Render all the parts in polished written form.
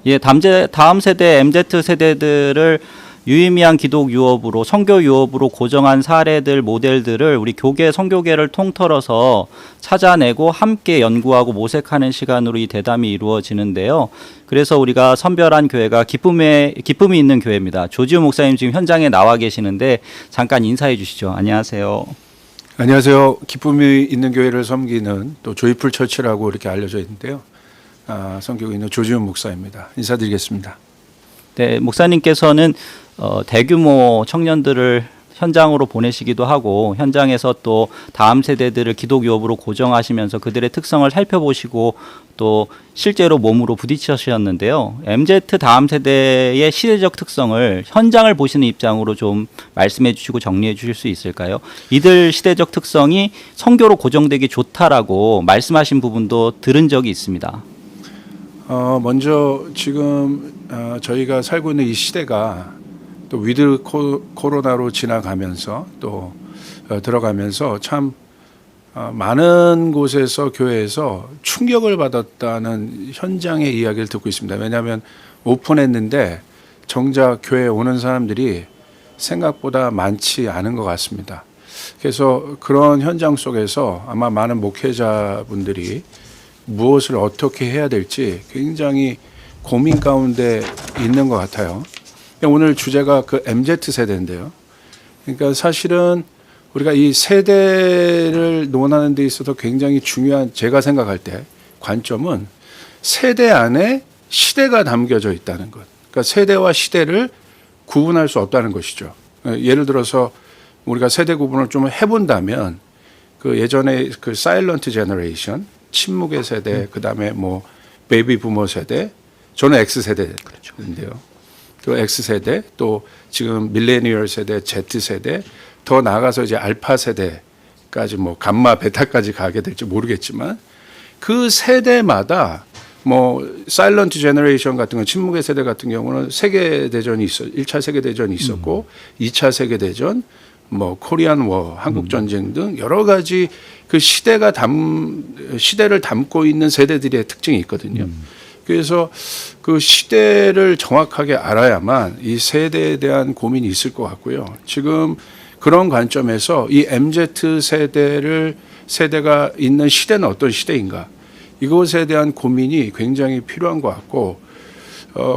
예, 다음 세대 MZ 세대들을 유의미한 기독 유업으로 선교 유업으로 고정한 사례들 모델들을 우리 교계 선교계를 통틀어서 찾아내고 함께 연구하고 모색하는 시간으로 이 대담이 이루어지는데요. 그래서 우리가 선별한 교회가 기쁨이 있는 교회입니다. 조지우 목사님 지금 현장에 나와 계시는데 잠깐 인사해 주시죠. 안녕하세요. 안녕하세요. 기쁨이 있는 교회를 섬기는 또 조이풀 처치라고 이렇게 알려져 있는데요. 섬기고 있는 조지훈 목사입니다. 인사드리겠습니다. 네, 목사님께서는 대규모 청년들을 현장으로 보내시기도 하고 현장에서 또 다음 세대들을 기독 유업으로 고정하시면서 그들의 특성을 살펴보시고 또 실제로 몸으로 부딪히셨는데요. MZ 다음 세대의 시대적 특성을 현장을 보시는 입장으로 좀 말씀해 주시고 정리해 주실 수 있을까요? 이들 시대적 특성이 선교로 고정되기 좋다라고 말씀하신 부분도 들은 적이 있습니다. 먼저 지금 저희가 살고 있는 이 시대가 또 위드 코로나로 지나가면서 또 들어가면서 참 많은 곳에서 교회에서 충격을 받았다는 현장의 이야기를 듣고 있습니다. 왜냐하면 오픈했는데 정작 교회에 오는 사람들이 생각보다 많지 않은 것 같습니다. 그래서 그런 현장 속에서 아마 많은 목회자분들이 무엇을 어떻게 해야 될지 굉장히 고민 가운데 있는 것 같아요. 오늘 주제가 그 MZ 세대인데요. 그러니까 사실은 우리가 이 세대를 논하는 데 있어서 굉장히 중요한 제가 생각할 때 관점은 세대 안에 시대가 담겨져 있다는 것. 그러니까 세대와 시대를 구분할 수 없다는 것이죠. 예를 들어서 우리가 세대 구분을 좀 해본다면 그 예전에 그 사일런트 제너레이션 침묵의 세대, 그다음에 뭐 베이비 부머 세대, 저는 X 세대인데요. 그 X 세대, 또 지금 밀레니얼 세대, Z 세대, 더 나아가서 이제 알파 세대까지 뭐 감마 베타까지 가게 될지 모르겠지만 그 세대마다 뭐 사일런트 제너레이션 같은 건 침묵의 세대 같은 경우는 세계 대전이 1차 세계 대전이 있었고 2차 세계 대전 뭐 코리안 워, 한국 전쟁 등 여러 가지 그 시대를 담고 있는 세대들의 특징이 있거든요. 그래서 그 시대를 정확하게 알아야만 이 세대에 대한 고민이 있을 것 같고요. 지금 그런 관점에서 이 MZ 세대가 있는 시대는 어떤 시대인가? 이것에 대한 고민이 굉장히 필요한 것 같고,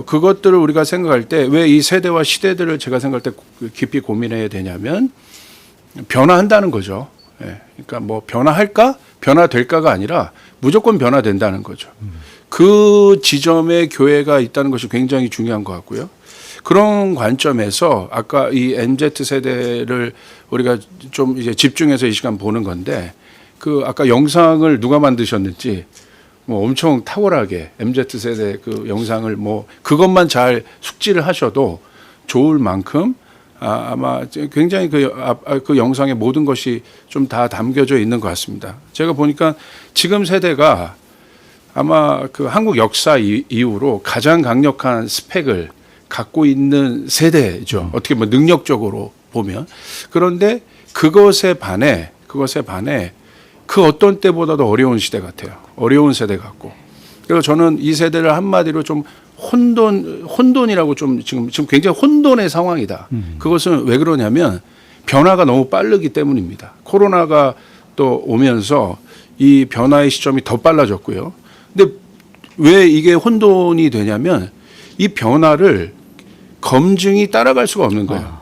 그것들을 우리가 생각할 때 왜 이 세대와 시대들을 제가 생각할 때 깊이 고민해야 되냐면 변화한다는 거죠. 예. 그러니까 뭐 변화할까? 변화될까가 아니라 무조건 변화된다는 거죠. 그 지점에 교회가 있다는 것이 굉장히 중요한 것 같고요. 그런 관점에서 아까 이 MZ 세대를 우리가 좀 이제 집중해서 이 시간 보는 건데 그 아까 영상을 누가 만드셨는지 뭐 엄청 탁월하게 MZ 세대 그 영상을 뭐 그것만 잘 숙지를 하셔도 좋을 만큼 아마 굉장히 그 영상의 모든 것이 좀 다 담겨져 있는 것 같습니다. 제가 보니까 지금 세대가 아마 그 한국 역사 이후로 가장 강력한 스펙을 갖고 있는 세대죠. 어떻게 보면 능력적으로 보면. 그런데 그것에 반해 그 어떤 때보다도 어려운 시대 같아요. 어려운 세대 같고. 그래서 저는 이 세대를 한마디로 좀 혼돈이라고 좀 지금 굉장히 혼돈의 상황이다. 그것은 왜 그러냐면 변화가 너무 빠르기 때문입니다. 코로나가 또 오면서 이 변화의 시점이 더 빨라졌고요. 근데 왜 이게 혼돈이 되냐면 이 변화를 검증이 따라갈 수가 없는 거예요.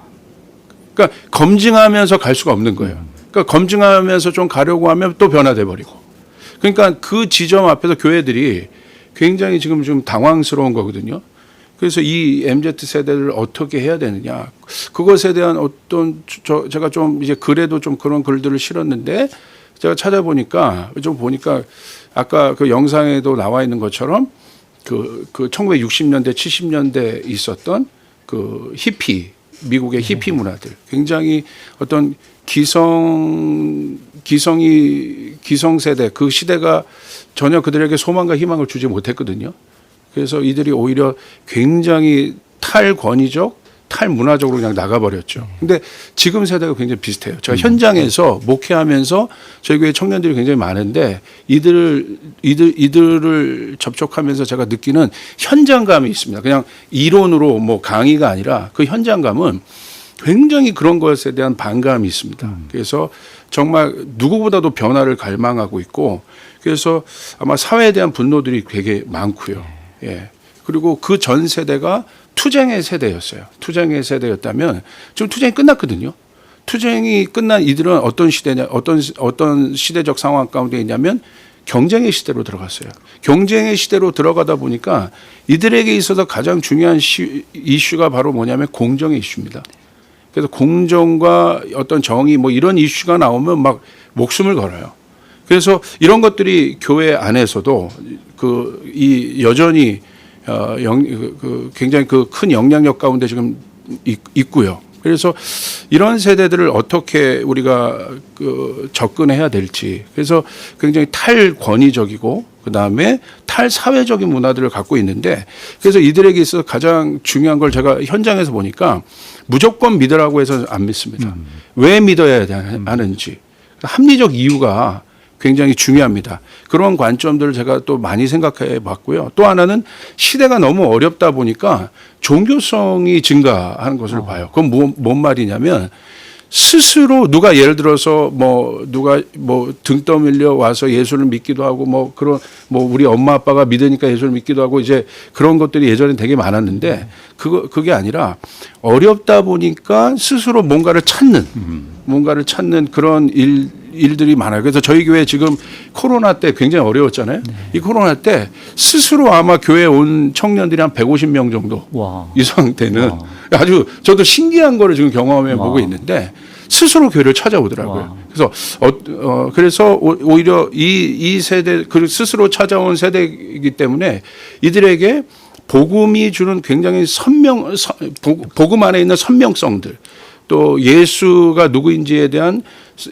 그러니까 검증하면서 갈 수가 없는 거예요. 그러니까 검증하면서 좀 가려고 하면 또 변화돼 버리고. 그러니까 그 지점 앞에서 교회들이 굉장히 지금 좀 당황스러운 거거든요. 그래서 이 MZ 세대를 어떻게 해야 되느냐. 그것에 대한 어떤 제가 좀 이제 글에도 좀 그런 글들을 실었는데 제가 찾아보니까 아까 그 영상에도 나와 있는 것처럼 그 1960년대 70년대 있었던 그 히피 미국의 히피 문화들 굉장히 어떤 기성세대 그 시대가 전혀 그들에게 소망과 희망을 주지 못했거든요. 그래서 이들이 오히려 굉장히 탈권위적 탈문화적으로 그냥 나가버렸죠. 근데 지금 세대가 굉장히 비슷해요. 제가 현장에서 목회하면서 저희 교회 청년들이 굉장히 많은데 이들을 접촉하면서 제가 느끼는 현장감이 있습니다. 그냥 이론으로 뭐 강의가 아니라 그 현장감은 굉장히 그런 것에 대한 반감이 있습니다. 그래서 정말 누구보다도 변화를 갈망하고 있고 그래서 아마 사회에 대한 분노들이 되게 많고요. 예. 그리고 그 전 세대가 투쟁의 세대였어요. 투쟁의 세대였다면 지금 투쟁이 끝났거든요. 투쟁이 끝난 이들은 어떤 시대냐, 어떤 시대적 상황 가운데 있냐면 경쟁의 시대로 들어갔어요. 경쟁의 시대로 들어가다 보니까 이들에게 있어서 가장 중요한 이슈가 바로 뭐냐면 공정의 이슈입니다. 그래서 공정과 어떤 정의 뭐 이런 이슈가 나오면 막 목숨을 걸어요. 그래서 이런 것들이 교회 안에서도 여전히 굉장히 큰 영향력 가운데 지금 있고요. 그래서 이런 세대들을 어떻게 우리가 접근해야 될지. 그래서 굉장히 탈권위적이고 그다음에 탈사회적인 문화들을 갖고 있는데 그래서 이들에게 있어서 가장 중요한 걸 제가 현장에서 보니까 무조건 믿으라고 해서 안 믿습니다. 왜 믿어야 하는지. 합리적 이유가 굉장히 중요합니다. 그런 관점들을 제가 또 많이 생각해 봤고요. 또 하나는 시대가 너무 어렵다 보니까 종교성이 증가하는 것을 봐요. 그건 뭔 말이냐면 스스로 누가 예를 들어서 누가 등 떠밀려 와서 예수를 믿기도 하고 우리 엄마 아빠가 믿으니까 예수를 믿기도 하고 이제 그런 것들이 예전엔 되게 많았는데 그게 아니라 어렵다 보니까 스스로 뭔가를 찾는 그런 일들이 많아요. 그래서 저희 교회 지금 코로나 때 굉장히 어려웠잖아요. 네. 이 코로나 때 스스로 아마 교회에 온 청년들이 한 150명 정도 이상 되는 아주 저도 신기한 거를 지금 경험해 보고 있는데 스스로 교회를 찾아오더라고요. 그래서 그래서 오히려 이 세대 그 스스로 찾아온 세대이기 때문에 이들에게 복음이 주는 굉장히 복음 안에 있는 선명성들 또 예수가 누구인지에 대한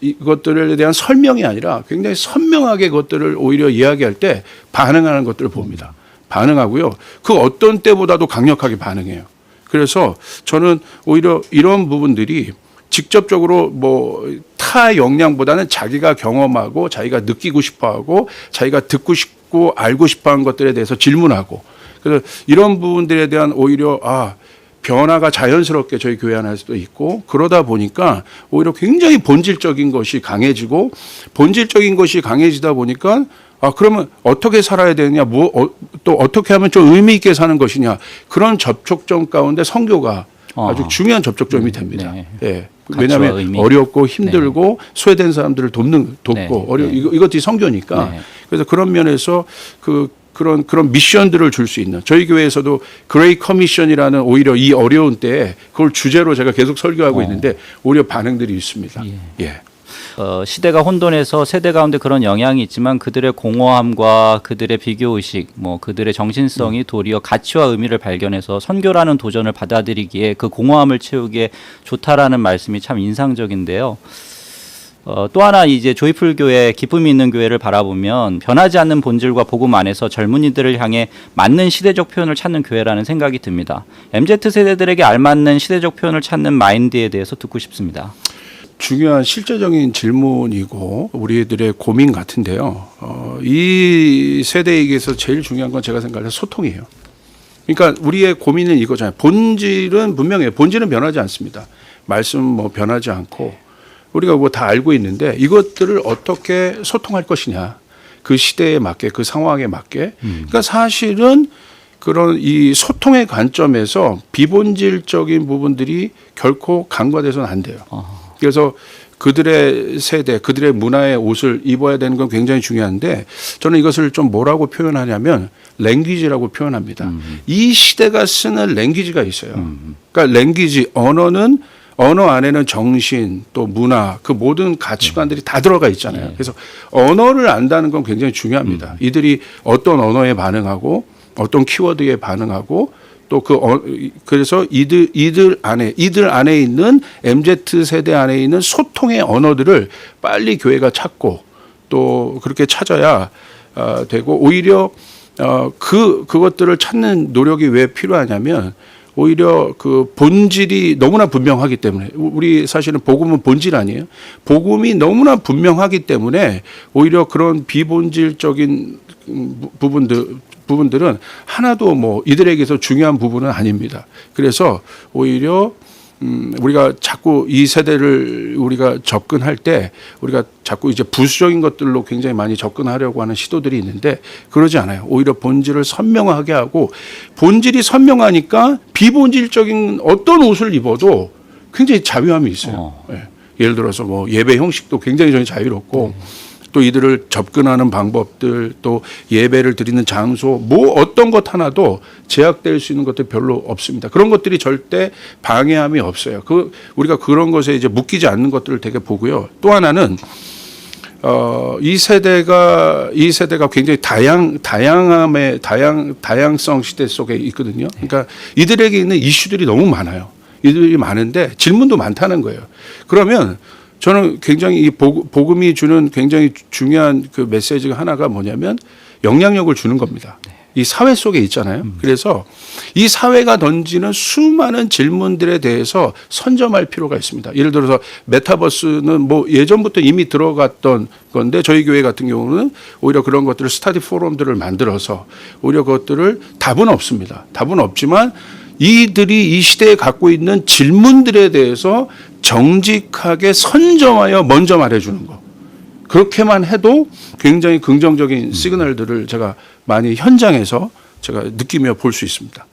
이것들에 대한 설명이 아니라 굉장히 선명하게 그것들을 오히려 이야기할 때 반응하는 것들을 봅니다. 반응하고요. 그 어떤 때보다도 강력하게 반응해요. 그래서 저는 오히려 이런 부분들이 직접적으로 타 역량보다는 자기가 경험하고 자기가 느끼고 싶어하고 자기가 듣고 싶고 알고 싶어하는 것들에 대해서 질문하고 그래서 이런 부분들에 대한 오히려 변화가 자연스럽게 저희 교회 안에서도 있고 그러다 보니까 오히려 굉장히 본질적인 것이 강해지고 본질적인 것이 강해지다 보니까 그러면 어떻게 살아야 되느냐 또 어떻게 하면 좀 의미 있게 사는 것이냐 그런 접촉점 가운데 선교가 아주 중요한 접촉점이 됩니다. 네. 예. 왜냐하면 어렵고 힘들고 소외된 사람들을 돕고 이것들이 선교니까 그래서 그런 면에서 그런 미션들을 줄 수 있는 저희 교회에서도 그레이 커미션이라는 오히려 이 어려운 때에 그걸 주제로 제가 계속 설교하고 있는데 오히려 반응들이 있습니다. 예. 시대가 혼돈해서 세대 가운데 그런 영향이 있지만 그들의 공허함과 그들의 비교의식, 그들의 정신성이 도리어 가치와 의미를 발견해서 선교라는 도전을 받아들이기에 그 공허함을 채우기에 좋다라는 말씀이 참 인상적인데요. 또 하나 이제 조이풀 교회, 기쁨이 있는 교회를 바라보면 변하지 않는 본질과 복음 안에서 젊은이들을 향해 맞는 시대적 표현을 찾는 교회라는 생각이 듭니다. MZ 세대들에게 알맞는 시대적 표현을 찾는 마인드에 대해서 듣고 싶습니다. 중요한 실제적인 질문이고 우리들의 고민 같은데요. 이 세대에게서 제일 중요한 건 제가 생각할 때 소통이에요. 그러니까 우리의 고민은 이거잖아요. 본질은 분명해요. 본질은 변하지 않습니다. 말씀 변하지 않고 우리가 다 알고 있는데 이것들을 어떻게 소통할 것이냐. 그 시대에 맞게 그 상황에 맞게. 그러니까 사실은 그런 이 소통의 관점에서 비본질적인 부분들이 결코 간과돼서는 안 돼요. 그래서 그들의 세대, 그들의 문화의 옷을 입어야 되는 건 굉장히 중요한데 저는 이것을 좀 뭐라고 표현하냐면 랭귀지라고 표현합니다. 이 시대가 쓰는 랭귀지가 있어요. 그러니까 랭귀지, 언어는 언어 안에는 정신 또 문화 그 모든 가치관들이 다 들어가 있잖아요. 그래서 언어를 안다는 건 굉장히 중요합니다. 이들이 어떤 언어에 반응하고 어떤 키워드에 반응하고 또 그래서 이들 안에 있는 MZ 세대 안에 있는 소통의 언어들을 빨리 교회가 찾고 또 그렇게 찾아야 되고 오히려 그것들을 찾는 노력이 왜 필요하냐면 오히려 그 본질이 너무나 분명하기 때문에 우리 사실은 복음은 본질 아니에요. 복음이 너무나 분명하기 때문에 오히려 그런 비본질적인 부분들은 하나도 뭐 이들에게서 중요한 부분은 아닙니다. 그래서 오히려 우리가 자꾸 이 세대를 우리가 접근할 때 우리가 자꾸 이제 부수적인 것들로 굉장히 많이 접근하려고 하는 시도들이 있는데 그러지 않아요. 오히려 본질을 선명하게 하고 본질이 선명하니까 비본질적인 어떤 옷을 입어도 굉장히 자유함이 있어요. 예. 예를 들어서 뭐 예배 형식도 굉장히 저는 자유롭고 또 이들을 접근하는 방법들 또 예배를 드리는 장소 뭐 어떤 것 하나도 제약될 수 있는 것들 별로 없습니다. 그런 것들이 절대 방해함이 없어요. 우리가 그런 것에 이제 묶이지 않는 것들을 되게 보고요. 또 하나는 이 세대가 굉장히 다양성 시대 속에 있거든요. 그러니까 이들에게 있는 이슈들이 너무 많아요. 이들이 많은데 질문도 많다는 거예요. 그러면 저는 굉장히 이 복음이 주는 굉장히 중요한 그 메시지가 하나가 뭐냐면 영향력을 주는 겁니다. 이 사회 속에 있잖아요. 그래서 이 사회가 던지는 수많은 질문들에 대해서 선점할 필요가 있습니다. 예를 들어서 메타버스는 뭐 예전부터 이미 들어갔던 건데 저희 교회 같은 경우는 오히려 그런 것들을 스터디 포럼들을 만들어서 오히려 그것들을 답은 없습니다. 답은 없지만 이들이 이 시대에 갖고 있는 질문들에 대해서 정직하게 선점하여 먼저 말해주는 거. 그렇게만 해도 굉장히 긍정적인 시그널들을 제가 많이 현장에서 제가 느끼며 볼 수 있습니다.